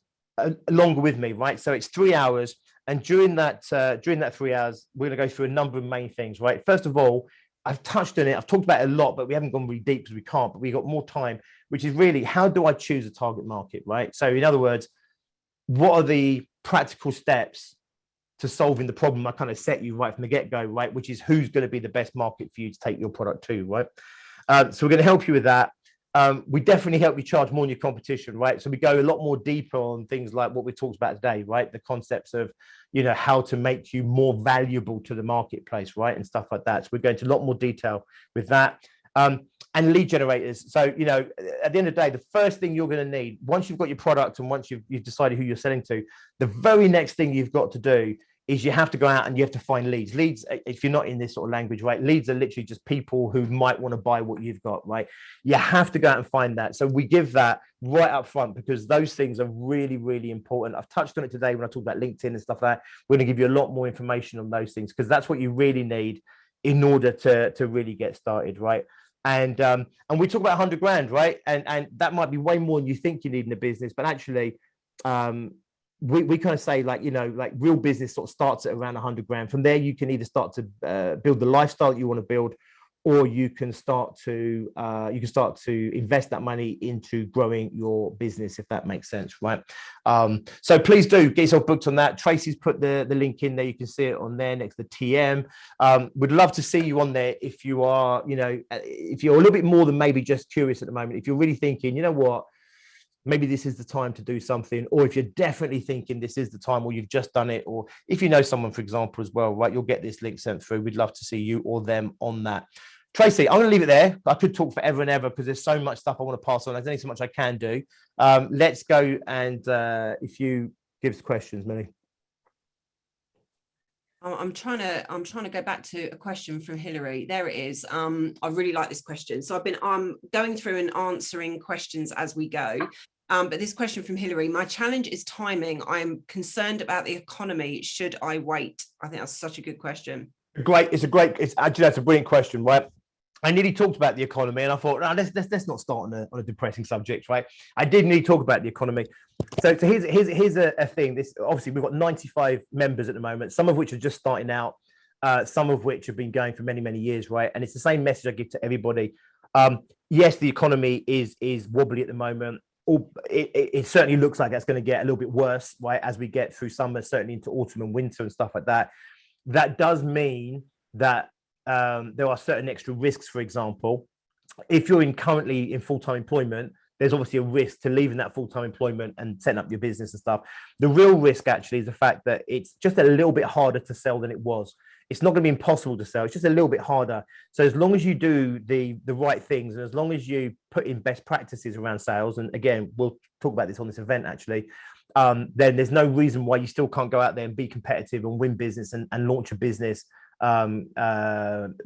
longer with me, right? So it's 3 hours, and during that 3 hours, we're going to go through a number of main things, right? First of all, I've touched on it. I've talked about it a lot, but we haven't gone really deep because we can't, but we've got more time, which is really, how do I choose a target market, right? So in other words, what are the practical steps to solving the problem I kind of set you right from the get-go, right? Which is who's going to be the best market for you to take your product to, right? So we're going to help you with that. We definitely help you charge more than your competition, right? So we go a lot more deeper on things like what we talked about today, right? The concepts of, how to make you more valuable to the marketplace, right? And stuff like that. So we're going into a lot more detail with that. And lead generators. So, at the end of the day, the first thing you're going to need, once you've got your product and once you've decided who you're selling to, the very next thing you've got to do is you have to go out and you have to find leads. Leads, if you're not in this sort of language, right? Leads are literally just people who might want to buy what you've got, right? You have to go out and find that. So we give that right up front because those things are really, really important. I've touched on it today when I talk about LinkedIn and stuff like that. We're going to give you a lot more information on those things because that's what you really need in order to really get started, right? And we talk about 100 grand, right? And that might be way more than you think you need in a business, but actually, we kind of say, like, you know, like real business sort of starts at around 100 grand. From there, you can either start to build the lifestyle that you want to build, or you can start to invest that money into growing your business, if that makes sense, right? So please do get yourself booked on that. Tracy's put the link in there. You can see it on there next to TM. Would love to see you on there if you are, you know, if you're a little bit more than maybe just curious at the moment. If you're really thinking, you know what, maybe this is the time to do something, or if you're definitely thinking this is the time, or you've just done it, or if you know someone, for example, as well, right, you'll get this link sent through. We'd love to see you or them on that. Tracy, I'm going to leave it there. I could talk forever and ever because there's so much stuff I want to pass on. There's only so much I can do. Let's go, and if you give us questions, Millie. I'm trying to go back to a question from Hillary. There it is. I really like this question. So I'm going through and answering questions as we go. But this question from Hillary: my challenge is timing. I'm concerned about the economy. Should I wait? I think that's such a good question. It's actually, that's a brilliant question, right? I nearly talked about the economy, and I thought, no, let's not start on a depressing subject, right? I did need to talk about the economy. So here's a thing. This, obviously, we've got 95 members at the moment, some of which are just starting out, some of which have been going for many, many years, right? And it's the same message I give to everybody. Yes, the economy is wobbly at the moment. It certainly looks like that's going to get a little bit worse, right, as we get through summer, certainly into autumn and winter and stuff like that. That does mean that there are certain extra risks. For example, if you're currently in full-time employment, there's obviously a risk to leaving that full-time employment and setting up your business and stuff. The real risk actually is the fact that it's just a little bit harder to sell than it was. It's not going to be impossible to sell. It's just a little bit harder. So as long as you do the right things, and as long as you put in best practices around sales, and again, we'll talk about this on this event actually, then there's no reason why you still can't go out there and be competitive and win business and launch a business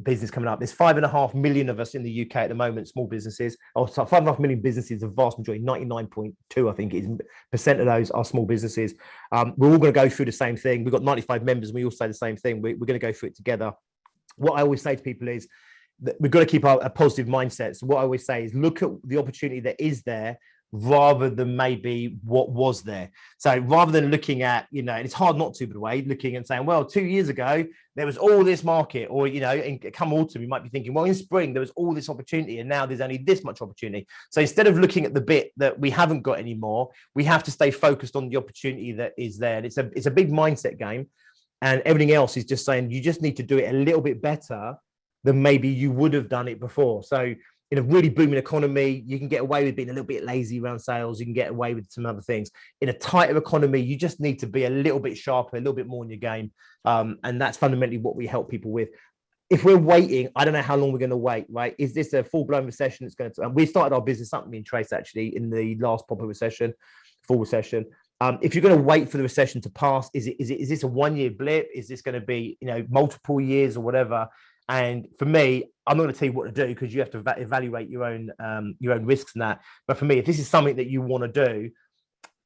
business coming up. There's 5.5 million of us in the UK at the moment, small businesses. Oh, so 5.5 million businesses, the vast majority, 99.2, I think it is, percent of those are small businesses. We're all going to go through the same thing. We've got 95 members, and we all say the same thing. We're going to go through it together. What I always say to people is that we've got to keep a positive mindset. So what I always say is look at the opportunity that is there, rather than maybe what was there. So rather than looking at, you know, and it's hard not to, by the way, looking and saying, well, 2 years ago, there was all this market, or, you know, in come autumn, you might be thinking, well, in spring, there was all this opportunity, and now there's only this much opportunity. So instead of looking at the bit that we haven't got anymore, we have to stay focused on the opportunity that is there. And it's a big mindset game, and everything else is just saying, you just need to do it a little bit better than maybe you would have done it before. So in a really booming economy, you can get away with being a little bit lazy around sales. You can get away with some other things. In a tighter economy, you just need to be a little bit sharper, a little bit more in your game. And that's fundamentally what we help people with. If we're waiting, I don't know how long we're going to wait, right? Is this a full-blown recession that's going to... And we started our business, something me and Trace, actually, in the last proper recession, full recession. If you're going to wait for the recession to pass, is this a one-year blip? Is this going to be, you know, multiple years or whatever? And for me, I'm not going to tell you what to do, because you have to evaluate your own risks and that. But for me, if this is something that you want to do,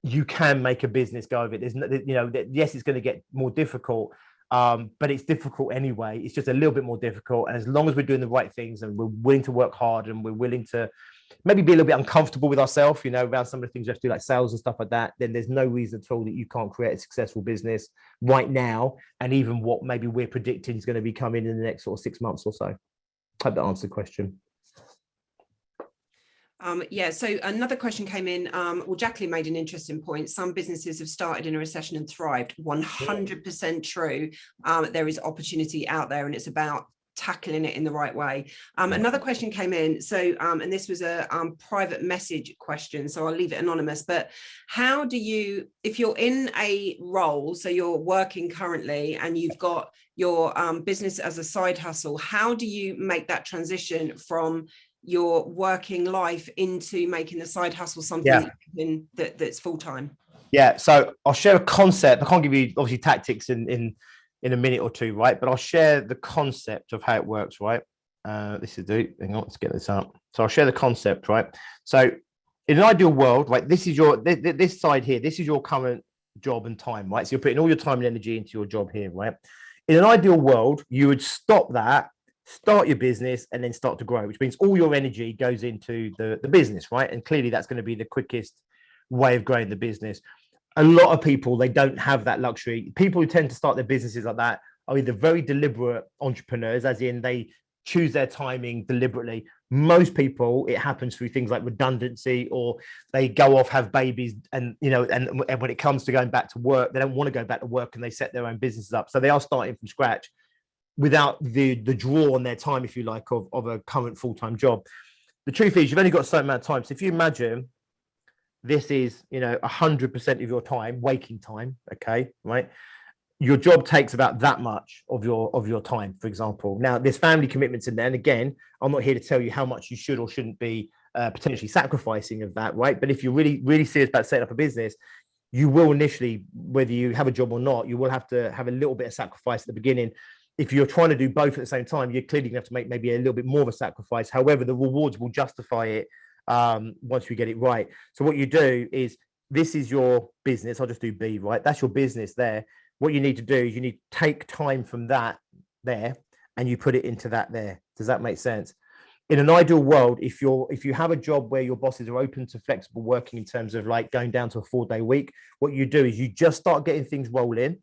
you can make a business go of it. There's no, you know, yes, it's going to get more difficult, but it's difficult anyway. It's just a little bit more difficult. And as long as we're doing the right things and we're willing to work hard and we're willing to maybe be a little bit uncomfortable with ourselves, you know, around some of the things you have to do, like sales and stuff like that, then there's no reason at all that you can't create a successful business right now. And even what maybe we're predicting is going to be coming in the next sort of 6 months or so. Hope that answered the question. Yeah, so another question came in. Well, Jacqueline made an interesting point. Some businesses have started in a recession and thrived. 100% true. There is opportunity out there, and it's about tackling it in the right way. Another question came in. So, and this was a private message question, so I'll leave it anonymous. But how do you, if you're in a role, so you're working currently and you've got your business as a side hustle, how do you make that transition from your working life into making the side hustle something that's full-time? Yeah, so I'll share a concept. I can't give you obviously tactics in a minute or two, right? But I'll share the concept of how it works, right? This is hang on, let's get this up. So I'll share the concept, right? So in an ideal world, right, this is your this side here, this is your current job and time, right? So you're putting all your time and energy into your job here, right? In an ideal world, you would stop that, start your business, and then start to grow, which means all your energy goes into the business, right? And clearly that's going to be the quickest way of growing the business. A lot of people, they don't have that luxury. People who tend to start their businesses like that are either very deliberate entrepreneurs, as in they choose their timing deliberately. Most people, it happens through things like redundancy, or they go off, have babies, and and when it comes to going back to work, they don't want to go back to work, and they set their own businesses up. So they are starting from scratch without the draw on their time, if you like, of a current full-time job. The truth is, you've only got a certain amount of time. So if you imagine this is 100% of your time, waking time, okay, right? Your job takes about that much of your time, for example. Now there's family commitments in there, and again, I'm not here to tell you how much you should or shouldn't be potentially sacrificing of that, right? But if you're really serious about setting up a business, you will initially, whether you have a job or not, you will have to have a little bit of sacrifice at the beginning. If you're trying to do both at the same time, you're clearly going to have to make maybe a little bit more of a sacrifice. However, the rewards will justify it once you get it right. So what you do is, this is your business. I'll just do B, right? That's your business there. What you need to do is you need to take time from that there and you put it into that there. Does that make sense? In an ideal world, if you have a job where your bosses are open to flexible working in terms of like going down to a 4-day week, what you do is you just start getting things rolling.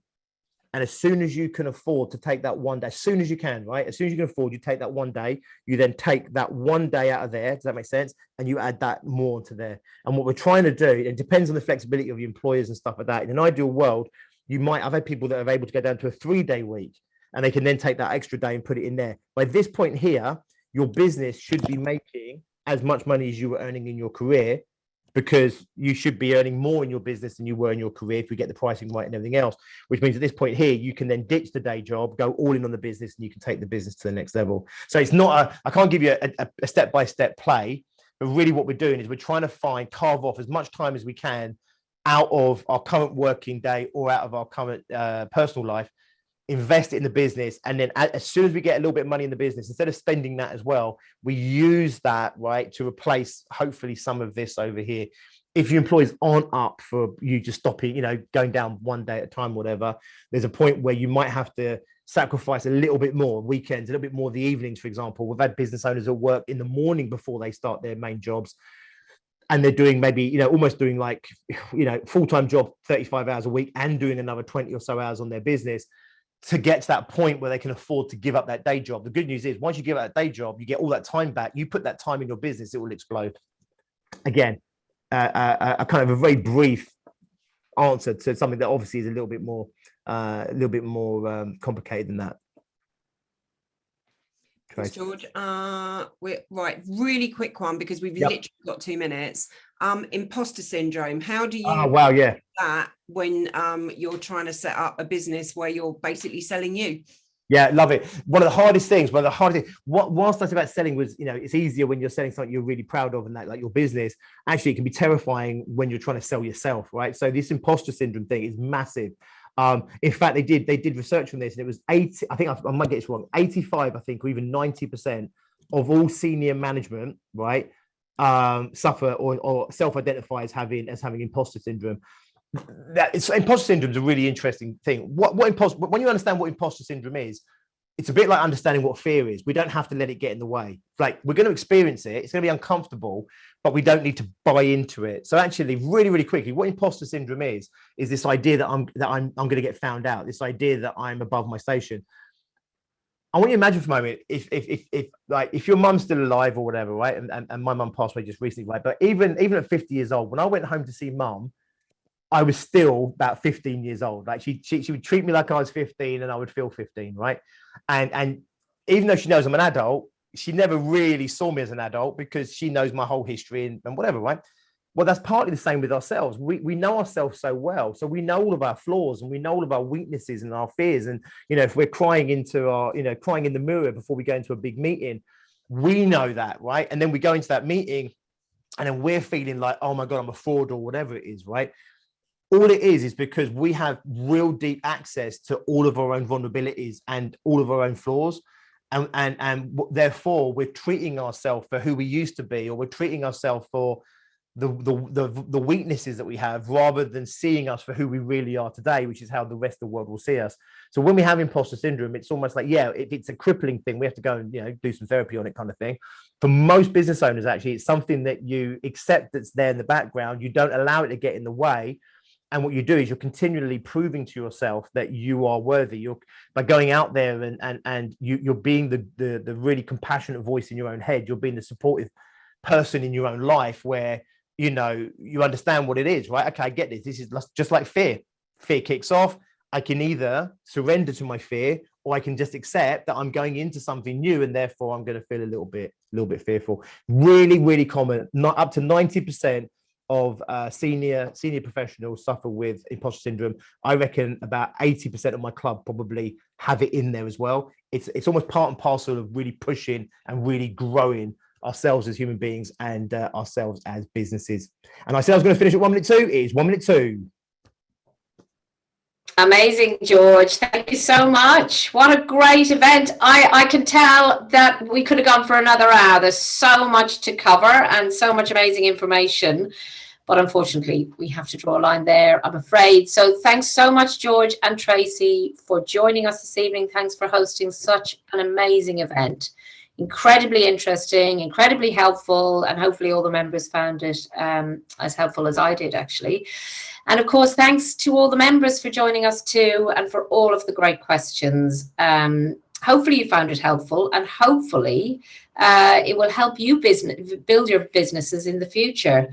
And as soon as you can afford to take that one day, as soon as you can, right? As soon as you can afford, you take that one day, you then take that one day out of there. Does that make sense? And you add that more to there. And what we're trying to do, it depends on the flexibility of your employers and stuff like that. In an ideal world, I've had people that are able to go down to a 3-day week, and they can then take that extra day and put it in there. By this point here, your business should be making as much money as you were earning in your career, because you should be earning more in your business than you were in your career if we get the pricing right and everything else, which means at this point here, you can then ditch the day job, go all in on the business, and you can take the business to the next level. So it's not I can't give you a step-by-step play, but really what we're doing is we're trying to carve off as much time as we can out of our current working day or out of our current personal life, invest it in the business, and then as soon as we get a little bit of money in the business, instead of spending that as well, we use that, right, to replace hopefully some of this over here. If your employees aren't up for you just stopping, going down one day at a time, whatever, there's a point where you might have to sacrifice a little bit more weekends, a little bit more the evenings, for example. We've had business owners that work in the morning before they start their main jobs, and they're doing maybe almost doing like full-time job 35 hours a week and doing another 20 or so hours on their business, to get to that point where they can afford to give up that day job. The good news is, once you give up that day job, you get all that time back. You put that time in your business, it will explode. Again, a kind of a very brief answer to something that obviously is a little bit more complicated than that. Thanks, George. We're right. Really quick one, because we've literally got 2 minutes. Imposter syndrome. How do you that when you're trying to set up a business where you're basically selling you? Yeah, love it. One of the hardest things, whilst that's about selling was, it's easier when you're selling something you're really proud of and that, like your business. Actually, it can be terrifying when you're trying to sell yourself, right? So this imposter syndrome thing is massive. In fact, they did research on this, and it was 80, I think I might get this wrong, 85, I think, or even 90% of all senior management, right, suffer or self-identify as having imposter syndrome. Imposter syndrome is a really interesting thing. When you understand what imposter syndrome is, it's a bit like understanding what fear is. We don't have to let it get in the way. Like, we're going to experience it. It's going to be uncomfortable, but we don't need to buy into it. So actually, really, really quickly, what imposter syndrome is this idea that I'm going to get found out. This idea that I'm above my station. I want you to imagine for a moment, if your mum's still alive or whatever, right? And my mum passed away just recently, right? But even at 50 years old, when I went home to see mum, I was still about 15 years old. Like she would treat me like I was 15, and I would feel 15, right? And even though she knows I'm an adult, she never really saw me as an adult, because she knows my whole history and whatever, right? Well, that's partly the same with ourselves. We know ourselves so well, so we know all of our flaws, and we know all of our weaknesses and our fears. And if we're crying in the mirror before we go into a big meeting, we know that, right? And then we go into that meeting, and then we're feeling like, oh my God, I'm a fraud or whatever it is, right? all it is because we have real deep access to all of our own vulnerabilities and all of our own flaws. And therefore we're treating ourselves for who we used to be, or we're treating ourselves for the weaknesses that we have, rather than seeing us for who we really are today, which is how the rest of the world will see us. So when we have imposter syndrome, it's almost like, it's a crippling thing. We have to go and do some therapy on it, kind of thing. For most business owners, actually, it's something that you accept that's there in the background. You don't allow it to get in the way. And what you do is you're continually proving to yourself that you are worthy. You're by going out there and you're being the really compassionate voice in your own head. You're being the supportive person in your own life, where you understand what it is, right? Okay, I get this. This is just like fear. Fear kicks off. I can either surrender to my fear, or I can just accept that I'm going into something new, and therefore I'm going to feel a little bit fearful. Really, really common. Not up to 90% of senior professionals suffer with imposter syndrome. I reckon about 80% of my club probably have it in there as well. It's almost part and parcel of really pushing and really growing ourselves as human beings and ourselves as businesses. And I said I was going to finish at 1 minute 2. It is 1 minute 2. Amazing, George. Thank you so much. What a great event. I can tell that we could have gone for another hour. There's so much to cover and so much amazing information. But unfortunately, we have to draw a line there, I'm afraid. So thanks so much, George and Tracy, for joining us this evening. Thanks for hosting such an amazing event. Incredibly interesting, incredibly helpful, and hopefully all the members found it as helpful as I did, actually. And of course, thanks to all the members for joining us too, and for all of the great questions. Hopefully you found it helpful, and hopefully it will help you build your businesses in the future.